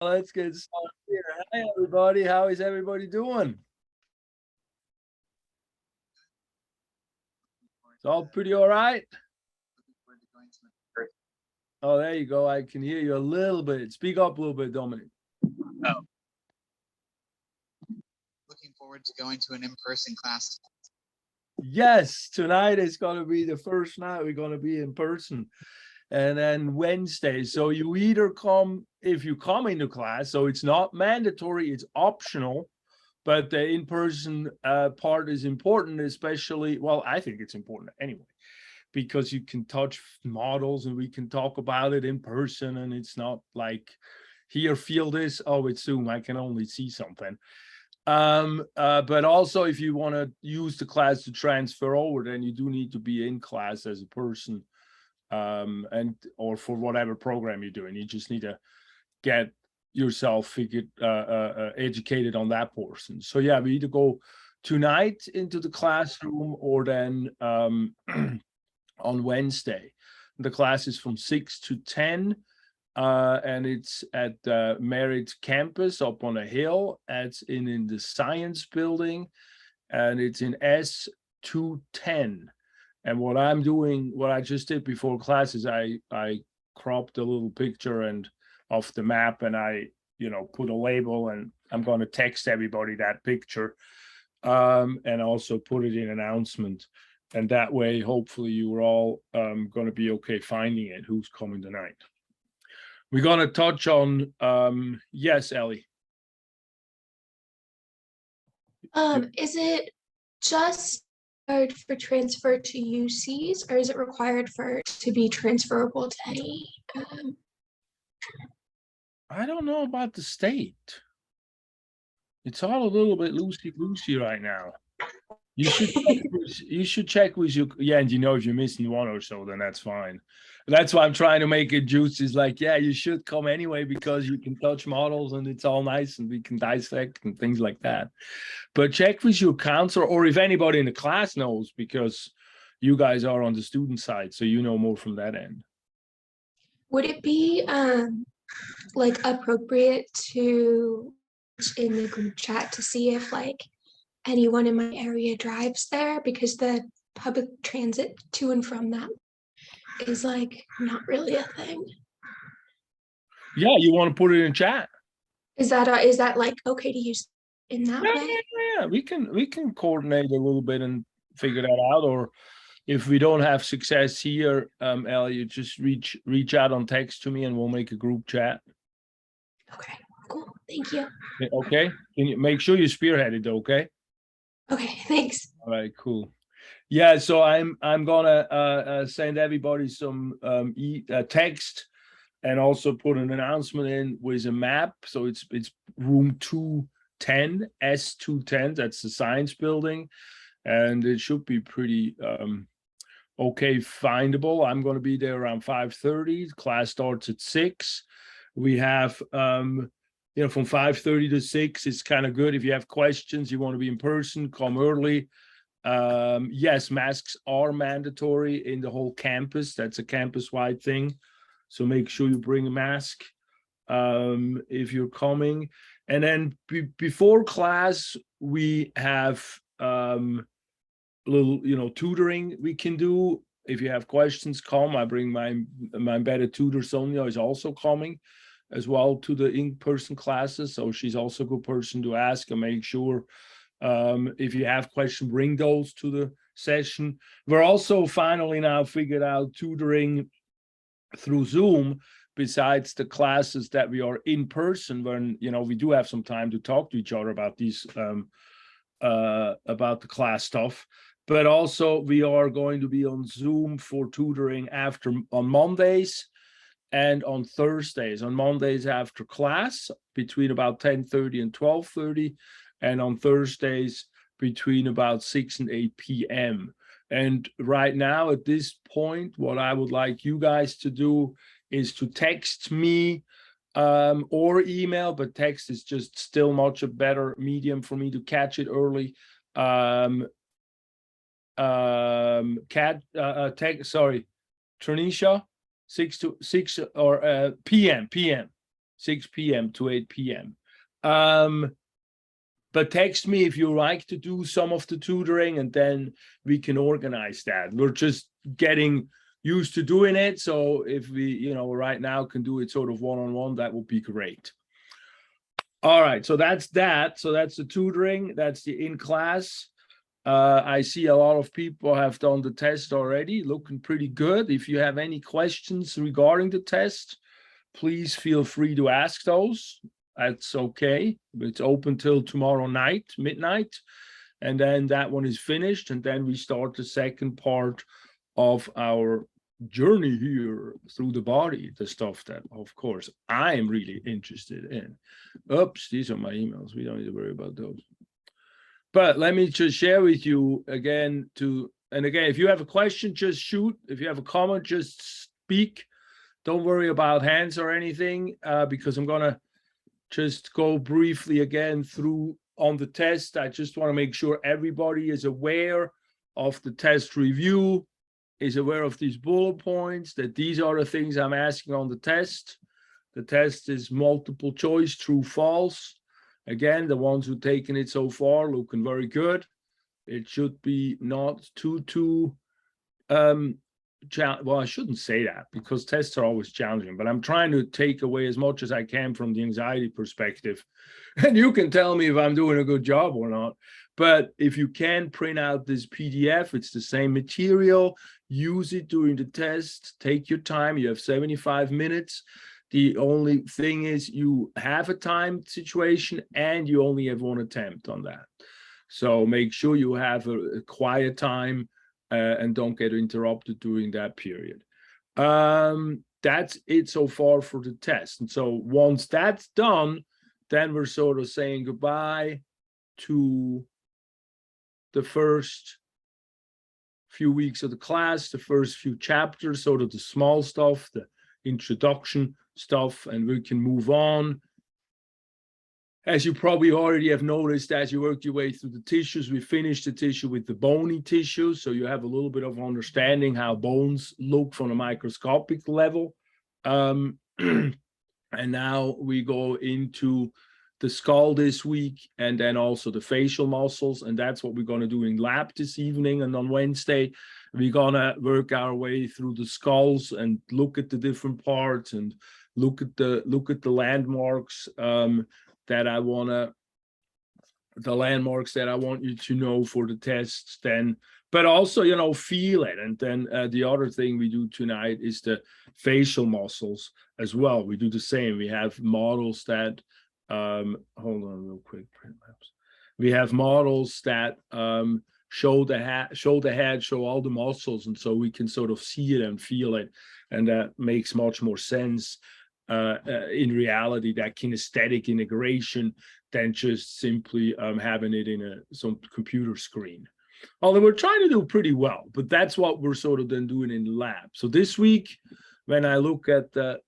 Let's get started here. Hi, everybody. How is everybody doing? It's all pretty all right. Oh, there you go. I can hear you a little bit. Speak up a little bit, Dominic. Oh. Looking forward to going to an in-person class. Yes, tonight is going to be the first night we're going to be in person. And then Wednesday. So you either come, if you come into class, so it's not mandatory, it's optional. But the in-person part is important, especially, well, I think it's important anyway, because you can touch models and we can talk about it in person, and it's not like, here, feel this, oh, it's Zoom, I can only see something. But also, if you want to use the class to transfer over, then you do need to be in class as a person, and or for whatever program you're doing. You just need to get yourself figured educated on that portion. So yeah, we either go tonight into the classroom or then on Wednesday. The class is from 6 to 10, and it's at Merritt campus up on a hill. It's in the science building, and it's in S210. And what I'm doing, what I just did before class is I cropped a little picture and of the map, and I, put a label, and I'm going to text everybody that picture, and also put it in announcement. And that way, hopefully you are all going to be okay finding it, who's coming tonight. We're going to touch on, yes, Ellie. Is it just required for transfer to UCs, or is it required for to be transferable to any? I don't know about the state. It's all a little bit loosey-goosey right now. You should check with you. Yeah, and if you're missing one or so, then that's fine. That's why I'm trying to make it juicy. Is like, yeah, you should come anyway, because you can touch models and it's all nice and we can dissect and things like that. But check with your counselor, or if anybody in the class knows, because you guys are on the student side, so you know more from that end. Would it be like appropriate to in the group chat to see if like anyone in my area drives there, because the public transit to and from that is like not really a thing? Yeah, you want to put it in chat? Is that like okay to use in that way? Yeah, we can coordinate a little bit and figure that out. Or if we don't have success here, Ellie, you just reach out on text to me and we'll make a group chat. Okay, cool. Thank you. Okay, can you make sure you spearhead it? Okay. Okay, thanks. All right, cool. Yeah, so I'm gonna send everybody some text, and also put an announcement in with a map. So it's room 210, S210. That's the science building, and it should be pretty okay findable. I'm going to be there around 5:30. Class starts at 6. We have from 5:30 to 6. It's kind of good if you have questions, you want to be in person, come early. Yes, masks are mandatory in the whole campus. That's a campus-wide thing. So make sure you bring a mask if you're coming. And then before class, we have little, tutoring we can do. If you have questions, come. I bring my embedded tutor, Sonia, is also coming as well to the in-person classes. So she's also a good person to ask and make sure if you have questions, bring those to the session. We're also finally now figured out tutoring through Zoom, besides the classes that we are in person, when we do have some time to talk to each other about these about the class stuff. But also we are going to be on Zoom for tutoring on Mondays and on Thursdays. On Mondays after class between about 10:30 and 12:30, and on Thursdays between about 6 and 8 p.m. And right now, at this point, what I would like you guys to do is to text me or email, but text is just still much a better medium for me to catch it early. Sorry, Tranisha, 6 to 6 or PM. 6 p.m. to 8 p.m. But text me if you like to do some of the tutoring, and then we can organize that. We're just getting used to doing it. So if we, right now can do it sort of one-on-one, that would be great. All right, so that's that. So that's the tutoring, that's the in-class. I see a lot of people have done the test already, looking pretty good. If you have any questions regarding the test, please feel free to ask those. That's okay. It's open till tomorrow night, midnight. And then that one is finished. And then we start the second part of our journey here through the body, the stuff that, of course, I am really interested in. Oops, these are my emails. We don't need to worry about those. But let me just share with you again and again, if you have a question, just shoot. If you have a comment, just speak. Don't worry about hands or anything, because I'm going to just go briefly again through on the test. I just want to make sure everybody is aware of the test review, is aware of these bullet points, that these are the things I'm asking on the test. The test is multiple choice, true, false. Again, the ones who've taken it so far looking very good. It should be not too well, I shouldn't say that because tests are always challenging, but I'm trying to take away as much as I can from the anxiety perspective. And you can tell me if I'm doing a good job or not. But if you can print out this PDF, it's the same material, use it during the test, take your time. You have 75 minutes. The only thing is you have a time situation and you only have one attempt on that. So make sure you have a quiet time and don't get interrupted during that period. That's it so far for the test. And so once that's done, then we're sort of saying goodbye to the first few weeks of the class, the first few chapters, sort of the small stuff, the introduction stuff, and we can move on. As you probably already have noticed, as you work your way through the tissues, we finished the tissue with the bony tissue. So you have a little bit of understanding how bones look from a microscopic level. And now we go into the skull this week, and then also the facial muscles. And that's what we're going to do in lab this evening. And on Wednesday, we're going to work our way through the skulls and look at the different parts and look at the landmarks that I want you to know for the tests then, but also, feel it. And then the other thing we do tonight is the facial muscles as well. We do the same. We have models that, hold on real quick, print maps. We have models that show the head, show all the muscles. And so we can sort of see it and feel it. And that makes much more sense. In reality, that kinesthetic integration than just simply having it in some computer screen. Although we're trying to do pretty well, but that's what we're sort of then doing in the lab. So this week, when I look at the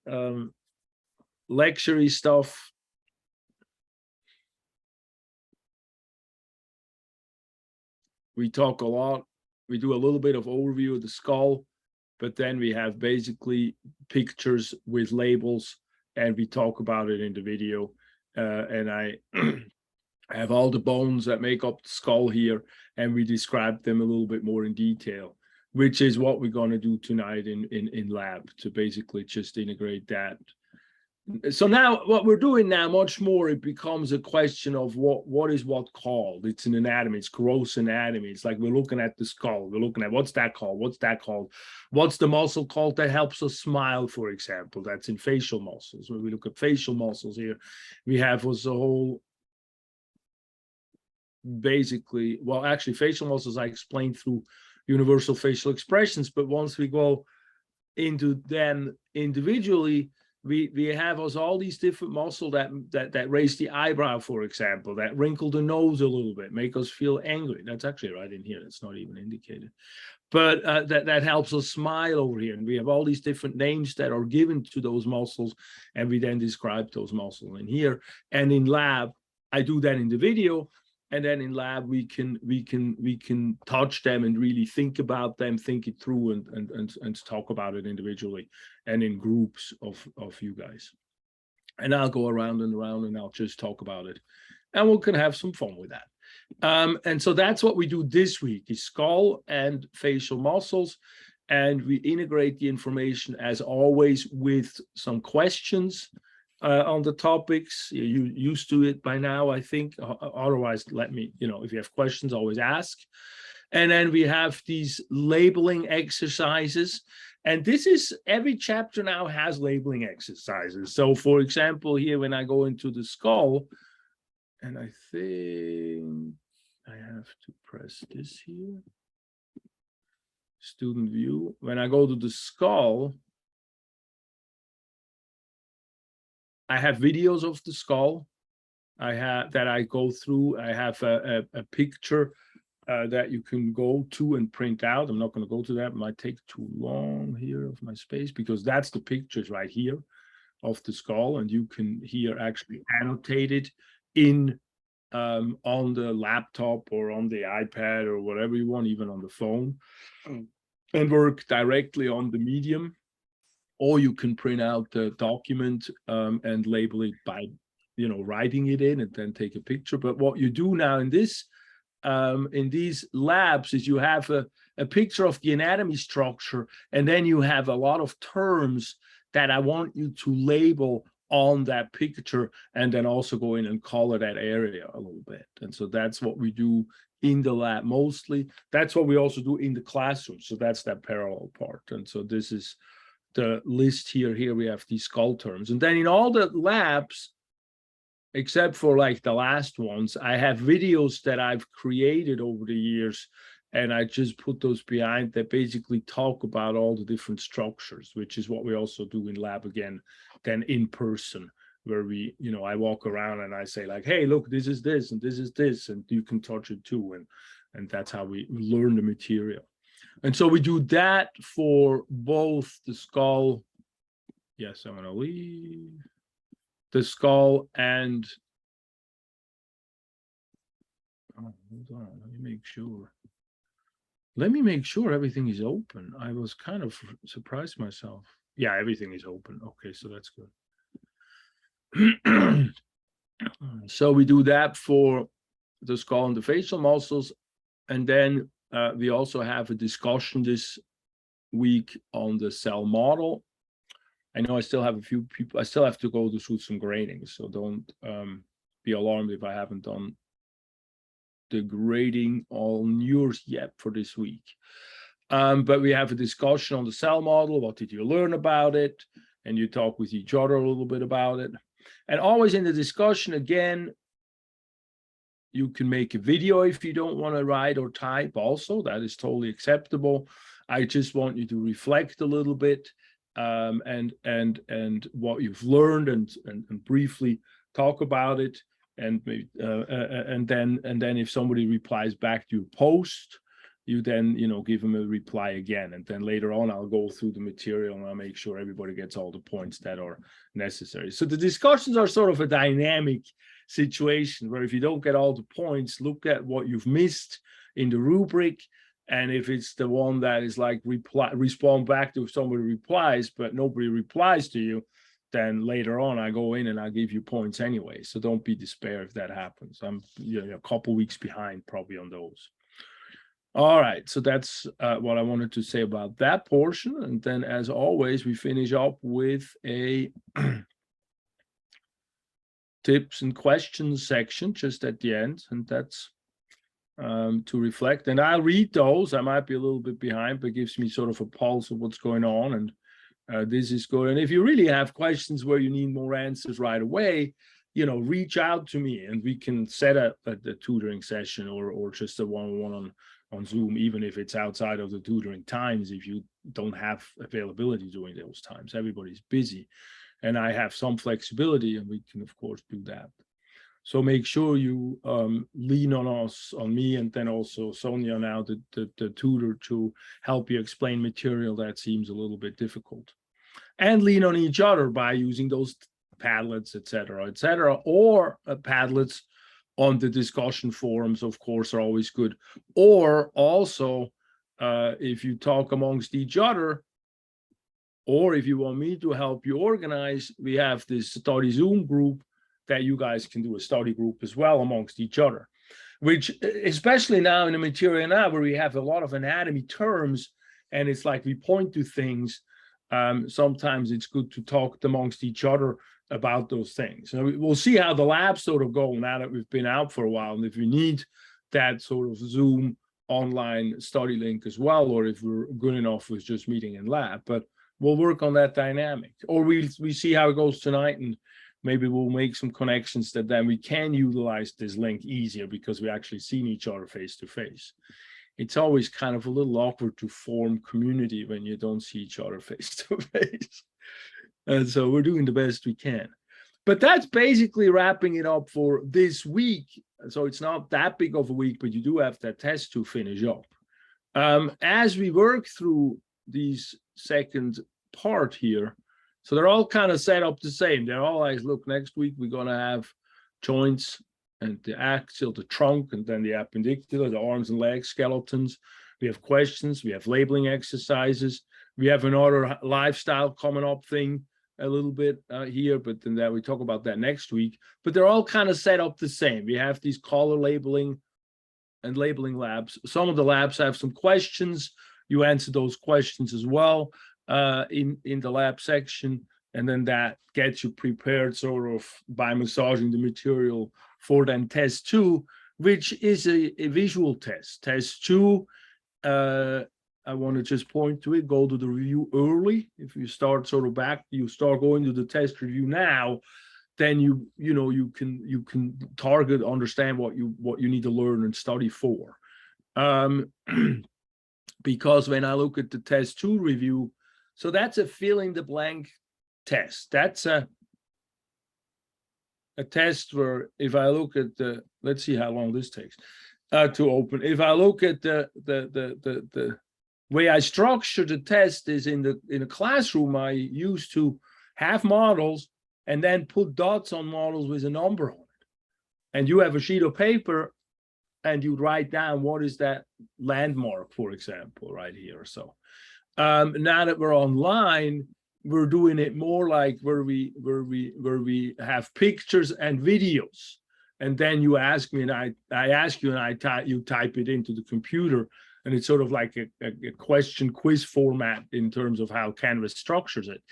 lecture stuff, we talk a lot. We do a little bit of overview of the skull, but then we have basically pictures with labels, and we talk about it in the video. And I have all the bones that make up the skull here, and we describe them a little bit more in detail, which is what we're going to do tonight in lab, to basically just integrate that. So now what we're doing now, much more, it becomes a question of what is what called. It's an anatomy, it's gross anatomy. It's like we're looking at the skull, we're looking at what's that called, what's the muscle called that helps us smile, for example. That's in facial muscles. When we look at facial muscles here, we have was a whole, basically, well, actually facial muscles I explained through universal facial expressions, but once we go into them individually, we have all these different muscles that raise the eyebrow, for example, that wrinkle the nose a little bit, make us feel angry. That's actually right in here. It's not even indicated. But that helps us smile over here. And we have all these different names that are given to those muscles, and we then describe those muscles in here. And in lab, I do that in the video. And then in lab, we can touch them and really think about them, think it through, and talk about it individually and in groups of you guys. and I'll go around and around and I'll just talk about it. And we can have some fun with that. And so that's what we do this week, is skull and facial muscles. And we integrate the information, as always, with some questions on the topics. You're used to it by now, I think. Otherwise, let me, if you have questions, always ask. And then we have these labeling exercises. And this is, every chapter now has labeling exercises. So for example, here, when I go into the skull, and I think I have to press this here. Student view. When I go to the skull, I have videos of the skull. I have that I go through. I have a picture that you can go to and print out. I'm not going to go to that. It might take too long here of my space, because that's the pictures right here of the skull, and you can here actually annotate it in on the laptop or on the iPad or whatever you want, even on the phone, and work directly on the medium. Or you can print out the document and label it by, writing it in, and then take a picture. But what you do now in this, in these labs, is you have a picture of the anatomy structure, and then you have a lot of terms that I want you to label on that picture, and then also go in and color that area a little bit. And so that's what we do in the lab mostly. That's what we also do in the classroom. So that's that parallel part. And so this is the list here. Here we have these skull terms. And then in all the labs, except for like the last ones, I have videos that I've created over the years, and I just put those behind that basically talk about all the different structures, which is what we also do in lab again, then in person, where we, I walk around and I say like, hey, look, this is this, and this is this, and you can touch it too. And that's how we learn the material. And so we do that for both the skull. Yes, I'm going to leave. The skull and, oh, hold on, let me make sure. Let me make sure everything is open. I was kind of surprised myself. Yeah, everything is open. Okay, so that's good. So we do that for the skull and the facial muscles. And then we also have a discussion this week on the cell model. I know I still have a few people, I still have to go through some grading, so don't be alarmed if I haven't done the grading on yours yet for this week. But we have a discussion on the cell model. What did you learn about it? And you talk with each other a little bit about it. And always in the discussion, again, you can make a video if you don't want to write or type also. That is totally acceptable. I just want you to reflect a little bit and what you've learned and briefly talk about it. And maybe, and then if somebody replies back to your post, you then give them a reply again, and then later on I'll go through the material and I'll make sure everybody gets all the points that are necessary. So the discussions are sort of a dynamic situation where if you don't get all the points, look at what you've missed in the rubric, and if it's the one that is like respond back to if somebody replies but nobody replies to you, then later on I go in and I give you points anyway. So don't be despair if that happens. I'm a couple weeks behind probably on those. All right, so that's what I wanted to say about that portion. And then as always, we finish up with a tips and questions section just at the end. And that's to reflect. And I'll read those. I might be a little bit behind, but it gives me sort of a pulse of what's going on. And this is good. And if you really have questions where you need more answers right away, reach out to me and we can set up a tutoring session or just a one-on-one on Zoom, even if it's outside of the tutoring times, if you don't have availability during those times. Everybody's busy and I have some flexibility and we can of course do that. So make sure you lean on us, on me, and then also Sonia now, the tutor, to help you explain material that seems a little bit difficult. And lean on each other by using those Padlets, etc., or Padlets on the discussion forums, of course, are always good. Or also, if you talk amongst each other, Or if you want me to help you organize, we have this study Zoom group that you guys can do a study group as well amongst each other, which especially now in the material now where we have a lot of anatomy terms and it's like we point to things, sometimes it's good to talk amongst each other about those things. So we'll see how the labs sort of go now that we've been out for a while, and if you need that sort of Zoom online study link as well, or if we're good enough with just meeting in lab, but we'll work on that dynamic. Or we see how it goes tonight, and maybe we'll make some connections that then we can utilize this link easier because we actually seen each other face to face. It's always kind of a little awkward to form community when you don't see each other face to face. And so we're doing the best we can. But that's basically wrapping it up for this week. So it's not that big of a week, but you do have that test to finish up. As we work through these second part here, so they're all kind of set up the same. They're all like, look, next week we're going to have joints and the axial, the trunk, and then the appendicular, the arms and legs, skeletons. We have questions. We have labeling exercises. We have another lifestyle coming up thing a little bit here, but then that we talk about that next week. But they're all kind of set up the same. We have these color labeling and labeling labs. Some of the labs have some questions. You answer those questions as well in the lab section, and then that gets you prepared sort of by massaging the material for then test 2, which is a visual test. Test 2, I want to just point to it, go to the review early. If you start sort of back, you start going to the test review now, then you can target, understand what you need to learn and study for. Because when I look at the test 2 review, so that's a fill in the blank test. That's a test where if I look at the, let's see how long this takes to open. If I look at the way I structure the test is in a classroom, I used to have models and then put dots on models with a number on it. And you have a sheet of paper and you write down what is that landmark, for example, right here. So now that we're online, we're doing it more like where we have pictures and videos. And then you ask me and I ask you and you type it into the computer. And it's sort of like a question quiz format in terms of how Canvas structures it.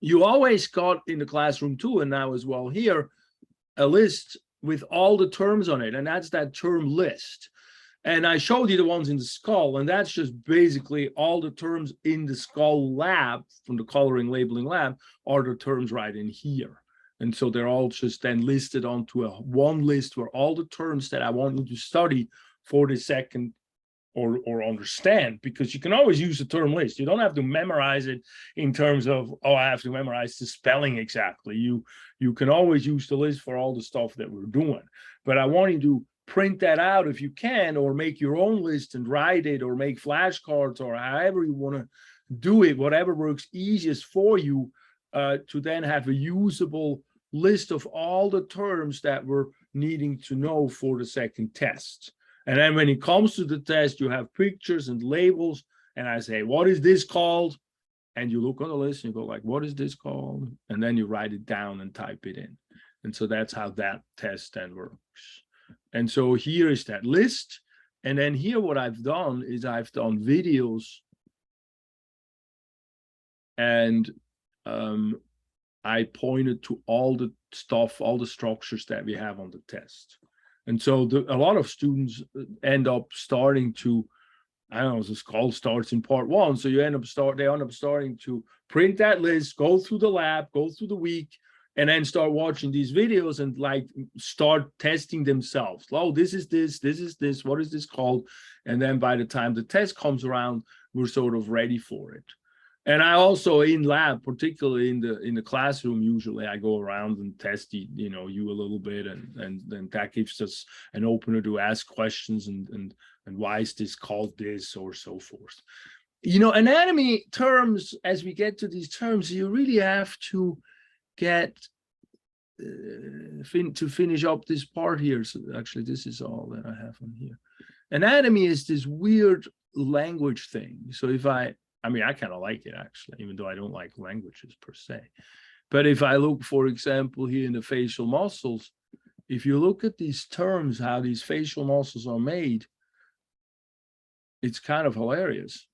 You always got in the classroom too, and now as well here, a list with all the terms on it. And that's that term list. And I showed you the ones in the skull, and that's just basically all the terms in the skull lab from the coloring labeling lab are the terms right in here. And so they're all just then listed onto one list where all the terms that I want you to study for the second or understand, because you can always use the term list. You don't have to memorize it in terms of, oh, I have to memorize the spelling exactly. You can always use the list for all the stuff that we're doing. But I want you to print that out if you can, or make your own list and write it, or make flashcards, or however you want to do it, whatever works easiest for you, to then have a usable list of all the terms that we're needing to know for the second test. And then when it comes to the test, you have pictures and labels, and I say, what is this called? And you look on the list and you go like, what is this called? And then you write it down and type it in. And so that's how that test then works. And so here is that list. And then here what I've done is I've done videos, and I pointed to all the stuff, all the structures that we have on the test. And so a lot of students end up starting to, I don't know, the skull starts in part 1. So they end up starting to print that list, go through the lab, go through the week, and then start watching these videos and like start testing themselves. Oh, this is this, what is this called? And then by the time the test comes around, we're sort of ready for it. And I also in lab, particularly in the classroom, usually I go around and test you a little bit, and then that gives us an opener to ask questions and why is this called this, or so forth. Anatomy terms, as we get to these terms, you really have to get to finish up this part here. So actually this is all that I have on here. Anatomy is this weird language thing. So if I I mean, I kind of like it actually, even though I don't like languages per se. But if I look, for example, here in the facial muscles, if you look at these terms, how these facial muscles are made, it's kind of hilarious.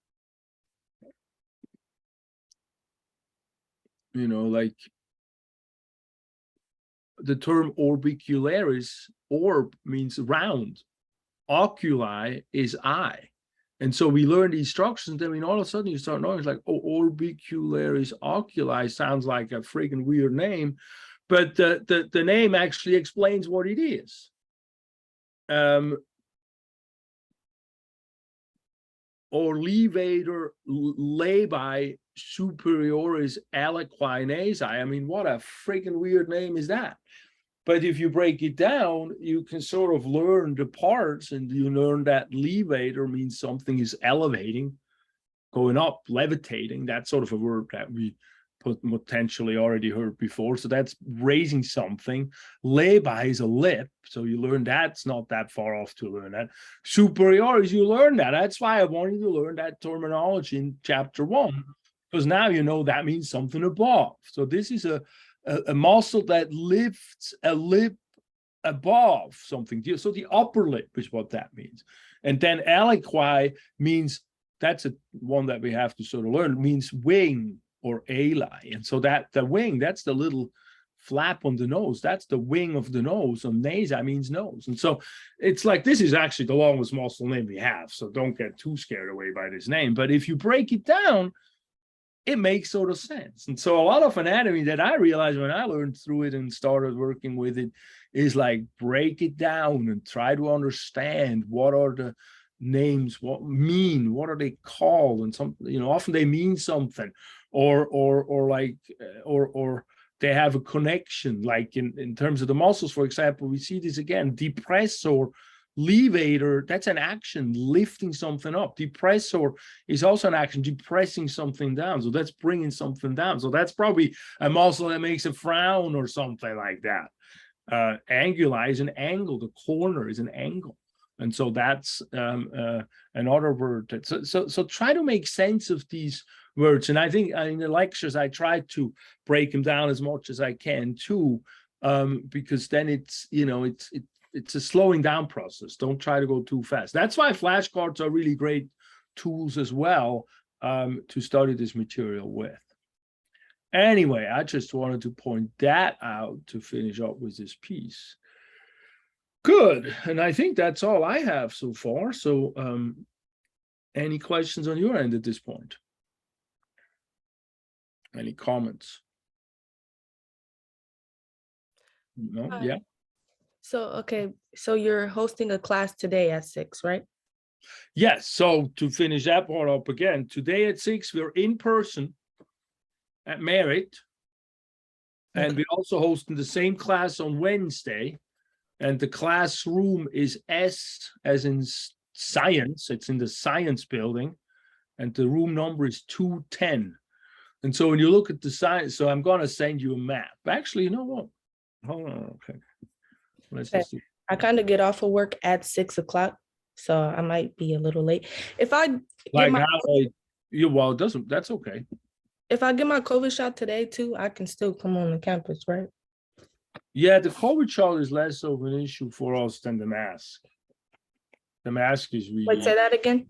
You know, like the term orbicularis, orb means round, oculi is eye. And so we learn these structures, and then all of a sudden you start knowing, it's like, oh, orbicularis oculi sounds like a freaking weird name, but the name actually explains what it is. Or levator labii superioris aliquinae. I mean, what a freaking weird name is that? But if you break it down, you can sort of learn the parts, and you learn that levator means something is elevating, going up, levitating. That's sort of a word that we potentially already heard before. So that's raising something. Labii is a lip. So you learn that's not that far off to learn that. Superioris, you learn that. That's why I wanted you to learn that terminology in chapter 1, because now you know that means something above. So this is a muscle that lifts a lip above something. So the upper lip is what that means. And then aliqui means, that's one that we have to sort of learn, means wing or ali. And so that the wing, that's the little flap on the nose. That's the wing of the nose. And nasa means nose. And so it's like, this is actually the longest muscle name we have. So don't get too scared away by this name. But if you break it down, it makes sort of sense. And so a lot of anatomy that I realized when I learned through it and started working with it is like, break it down and try to understand what are the names, what are they called, and some, you know, often they mean something, or they have a connection. Like in terms of the muscles, for example, we see this again, depressor, levator, that's an action, lifting something up. Depressor is also an action, depressing something down. So that's bringing something down. So that's probably a muscle that makes a frown or something like that. Anguli is an angle. The corner is an angle. And so that's another word. So try to make sense of these words. And I think in the lectures, I try to break them down as much as I can too, because then it's, you know, it's a slowing down process. Don't try to go too fast. That's why flashcards are really great tools as well, to study this material with. Anyway, I just wanted to point that out to finish up with this piece. Good. And I think that's all I have so far. So any questions on your end at this point? Any comments? No? Yeah. So, okay. So you're hosting a class today at 6, right? Yes. So to finish that part up again, today at 6, we're in person at Merit. And Okay. we're also hosting the same class on Wednesday. And the classroom is S as in science. It's in the science building. And the room number is 210. And so when you look at the science, so I'm going to send you a map. Actually, you know what? Hold on. Okay. Let's Okay. just see. I kind of get off of work at 6 o'clock, so I might be a little late. If I get Like my, how well, it doesn't, that's okay. if I get my COVID shot today too, I can still come on the campus, right? Yeah, the COVID shot is less of an issue for us than the mask. The mask is really, Wait, say that again.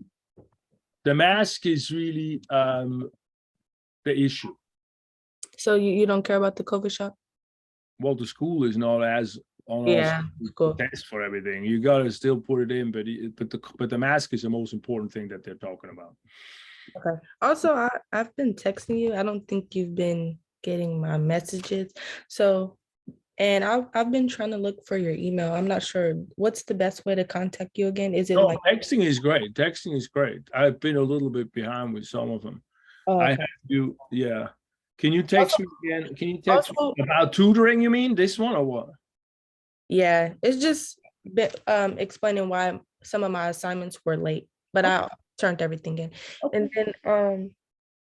the mask is really the issue. So you don't care about the COVID shot? Well, the school is not as on Yeah, us cool. test for everything. You got to still put it in, but the mask is the most important thing that they're talking about. Okay. Also, I've been texting you. I don't think you've been getting my messages. So, and I've been trying to look for your email. I'm not sure. What's the best way to contact you again? Is it No, like, texting is great. Texting is great. I've been a little bit behind with some of them. oh, I okay. have you, yeah. Can you text me again? Can you text me Also, about tutoring, you mean? This one or what? yeah, it's just explaining why some of my assignments were late, but I turned everything in. Okay. And then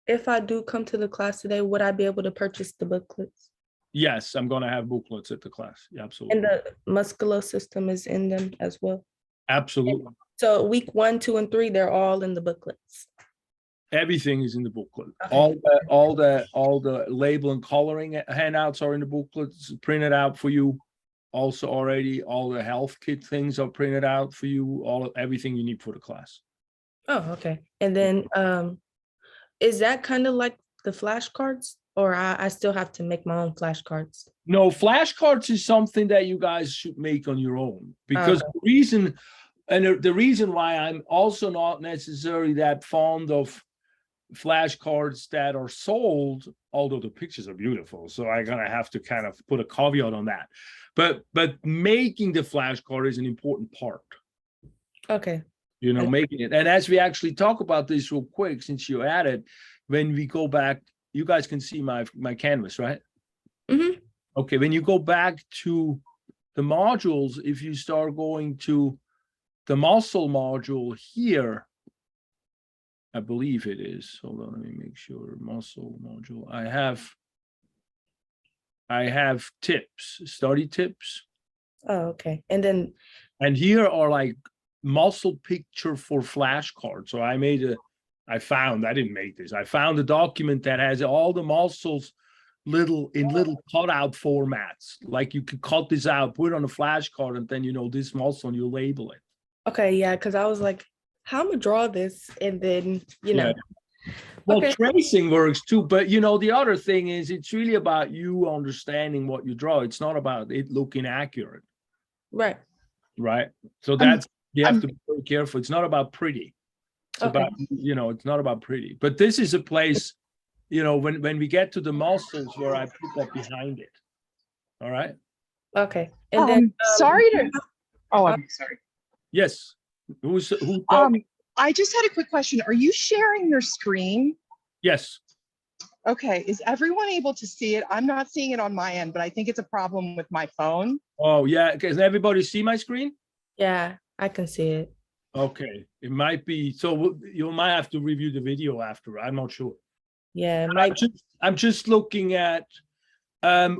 if I do come to the class today, would I be able to purchase the booklets? Yes, I'm going to have booklets at the class. Yeah, absolutely. And the muscular system is in them as well. Absolutely. So week 1, 2, and 3, they're all in the booklets. Everything is in the booklet. Okay. All the label and coloring handouts are in the booklet. It's printed out for you. Also already, all the health kit things are printed out for you. Everything you need for the class. Oh, okay. And then is that kind of like the flashcards, or I still have to make my own flashcards? No, flashcards is something that you guys should make on your own, because Okay. the reason why I'm also not necessarily that fond of flashcards that are sold, although the pictures are beautiful, so I'm gonna have to kind of put a caveat on that. But making the flashcard is an important part. Okay. You know, making it. And as we actually talk about this real quick, since you added, when we go back, you guys can see my canvas, right? Mm-hmm. Okay, when you go back to the modules, if you start going to the muscle module here, I believe it is. Hold on, let me make sure. Muscle module. I have tips, study tips. Oh, okay. And then And here are like muscle picture for flashcards. So I didn't make this. I found a document that has all the muscles in little cutout formats. Like you could cut this out, put it on a flashcard, and then this muscle and you label it. okay, yeah, because I was like, how am I draw this? And then Yeah. Well, Okay. tracing works too, but the other thing is it's really about you understanding what you draw. It's not about it looking accurate, Right. right? So you have to be very careful. It's not about pretty. It's about, it's not about pretty. But this is a place, when we get to the muscles where I put that behind it. All right. Okay. And then sorry to. Oh, I'm sorry. Yes. Who? I just had a quick question. Are you sharing your screen? Yes. Okay. Is everyone able to see it? I'm not seeing it on my end, but I think it's a problem with my phone. Oh, yeah. Can everybody see my screen? yeah, I can see it. Okay. It might be. So you might have to review the video after. I'm not sure. Yeah, I'm just looking at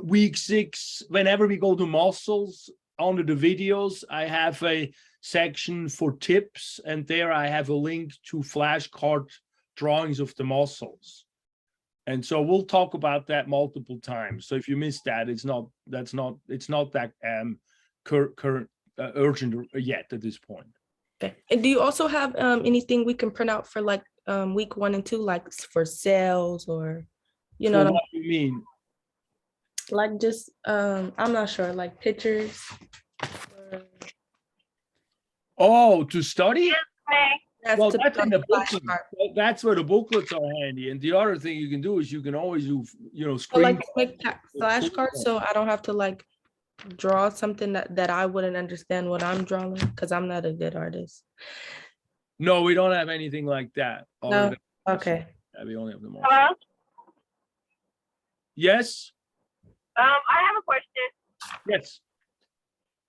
week 6. Whenever we go to muscles, under the videos, I have a section for tips, and there I have a link to flashcard drawings of the muscles. And so we'll talk about that multiple times. So if you missed that, it's not that current urgent yet at this point. Okay. And do you also have anything we can print out for like week 1 and 2, like for sales, or So what do you mean? like just I'm not sure, like pictures? Oh, to study? Well, To that's put in on the booklet. flashcard. That's where the booklets are handy. And the other thing you can do is you can always do, Or screen. like quick flashcards, so I don't have to like draw something that I wouldn't understand what I'm drawing, because I'm not a good artist. No, we don't have anything like that. No. Okay. Yeah, we only have the most. Hello? Yes. I have a question. Yes.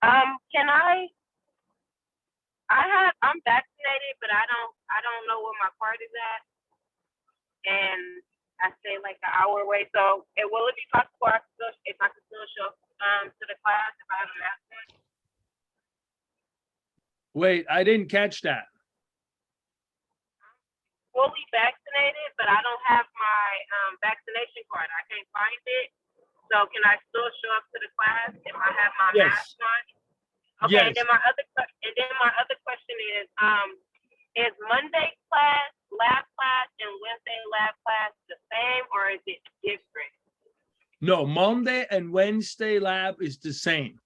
Can I'm vaccinated, but I don't know where my card is at. And I stay like an hour away. So will it be possible if I could still show to the class if I have a mask on? Wait, I didn't catch that. Fully vaccinated, but I don't have my vaccination card. I can't find it. So can I still show up to the class if I have my mask on? Okay, Yes. and then my other question is Monday class, lab class, and Wednesday lab class the same, or is it different? No, Monday and Wednesday lab is the same.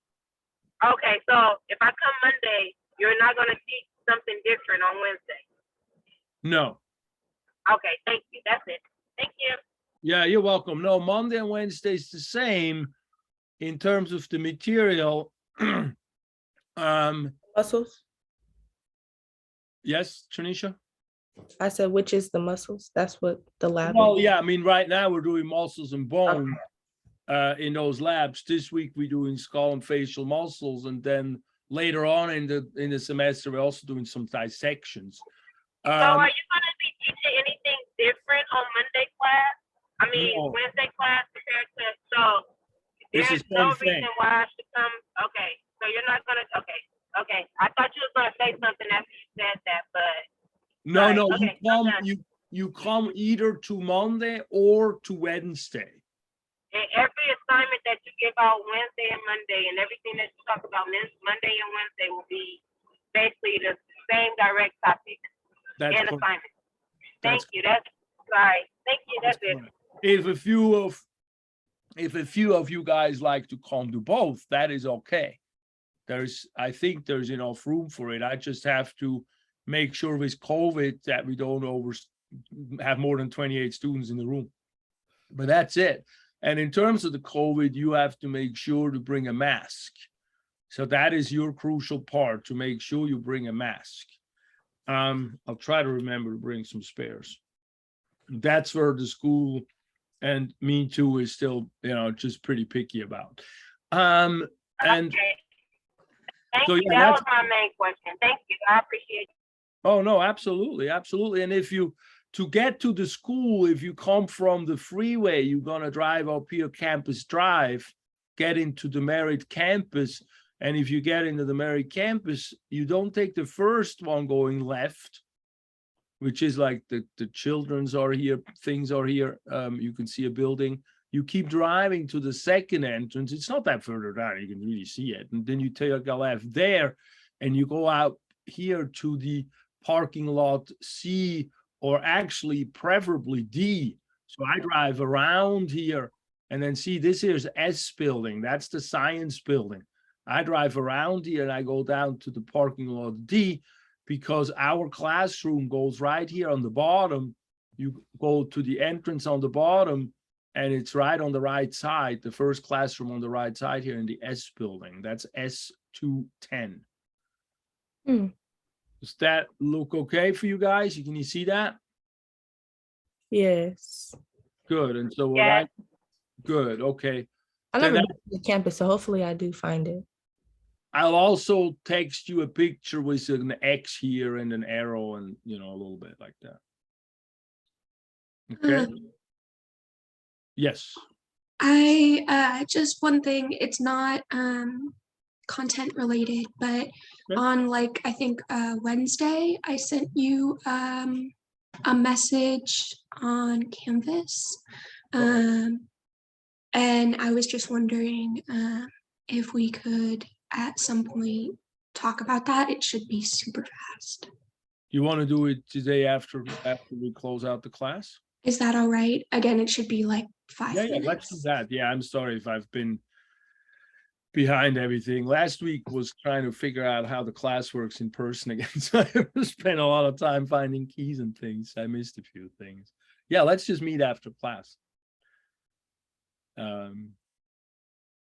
Okay, so if I come Monday, you're not gonna teach something different on Wednesday. No. Okay, thank you. That's it. Thank you. Yeah, you're welcome. No, Monday and Wednesday is the same in terms of the material. Muscles. Yes, Tranisha? I said, which is the muscles? That's what the lab Well, is. yeah, I mean, right now we're doing muscles and bone in those labs. This week we're doing skull and facial muscles, and then later on in the semester we're also doing some dissections. So are you gonna be teaching anything different on Monday class? I mean, No. Wednesday class compared to, so This there's is no one thing. reason why I should come. Okay, so you're not gonna, okay. I thought you was gonna say something after you said that, but No, Right, no, okay, I'm done. you come either to Monday or to Wednesday. And every assignment that you give out Wednesday and Monday, and everything that you talk about Monday and Wednesday will be basically the same direct topic That's and correct. assignment. That's Thank you. That's sorry. Thank you. That's it. correct. If a few of you guys like to come to both, that is okay. I think there's enough room for it. I just have to make sure with COVID that we don't have more than 28 students in the room. But that's it. And in terms of the COVID, you have to make sure to bring a mask. So that is your crucial part, to make sure you bring a mask. I'll try to remember to bring some spares. That's where the school and me too is still, just pretty picky about. And Okay. Thank so, you. yeah, That was my main question. Thank you. I appreciate you. oh no, absolutely, absolutely. And to get to the school, if you come from the freeway, you're gonna drive up here Campus Drive, get into the Merritt campus. And if you get into the Merritt campus, you don't take the first one going left, which is like the children's are here, things are here. You can see a building. You keep driving to the second entrance. It's not that further down. You can really see it. And then you take a left there and you go out here to the parking lot C, or actually preferably D. So I drive around here and then see this here's S building. That's the science building. I drive around here and I go down to the parking lot D, because our classroom goes right here on the bottom. You go to the entrance on the bottom and it's right on the right side, the first classroom on the right side here in the S building. That's S210. Does that look okay for you guys? Can you see that? Yes. Good. And so Yes. good. Okay. I Then never been to the campus, so hopefully I do find it. I'll also text you a picture with an X here and an arrow and, a little bit like that. Okay. Yes. I just one thing, it's not content related, but Okay. on I think Wednesday, I sent you a message on Canvas. And I was just wondering if we could at some point talk about that. It should be super fast. You want to do it today after we close out the class? Is that all right? Again, it should be 5 Yeah, minutes. let's do that. Yeah, I'm sorry if I've been behind everything. Last week was trying to figure out how the class works in person again. So I spent a lot of time finding keys and things. I missed a few things. Yeah, let's just meet after class.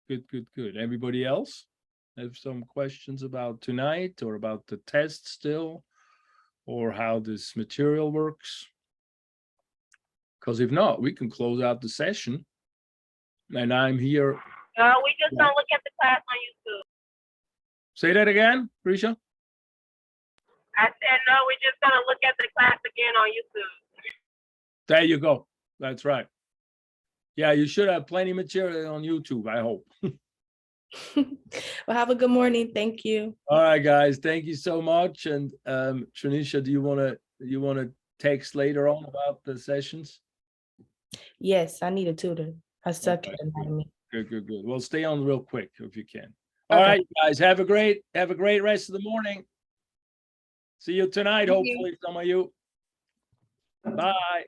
Good. Everybody else have some questions about tonight or about the test still, or how this material works? Because if not, we can close out the session. And I'm here. We just don't look at the class on YouTube. Say that again, Risha? I said, no, we're just going to look at the class again on YouTube. There you go. That's right. Yeah, you should have plenty of material on YouTube, I hope. Well, have a good morning. Thank you. All right, guys. Thank you so much. And Tranisha, do you want to text later on about the sessions? Yes, I need a tutor. I suck Okay. at anatomy. Good. Well, stay on real quick if you can. All Okay. right, guys. Have a great rest of the morning. See you tonight, Thank you. hopefully, some of you. Bye.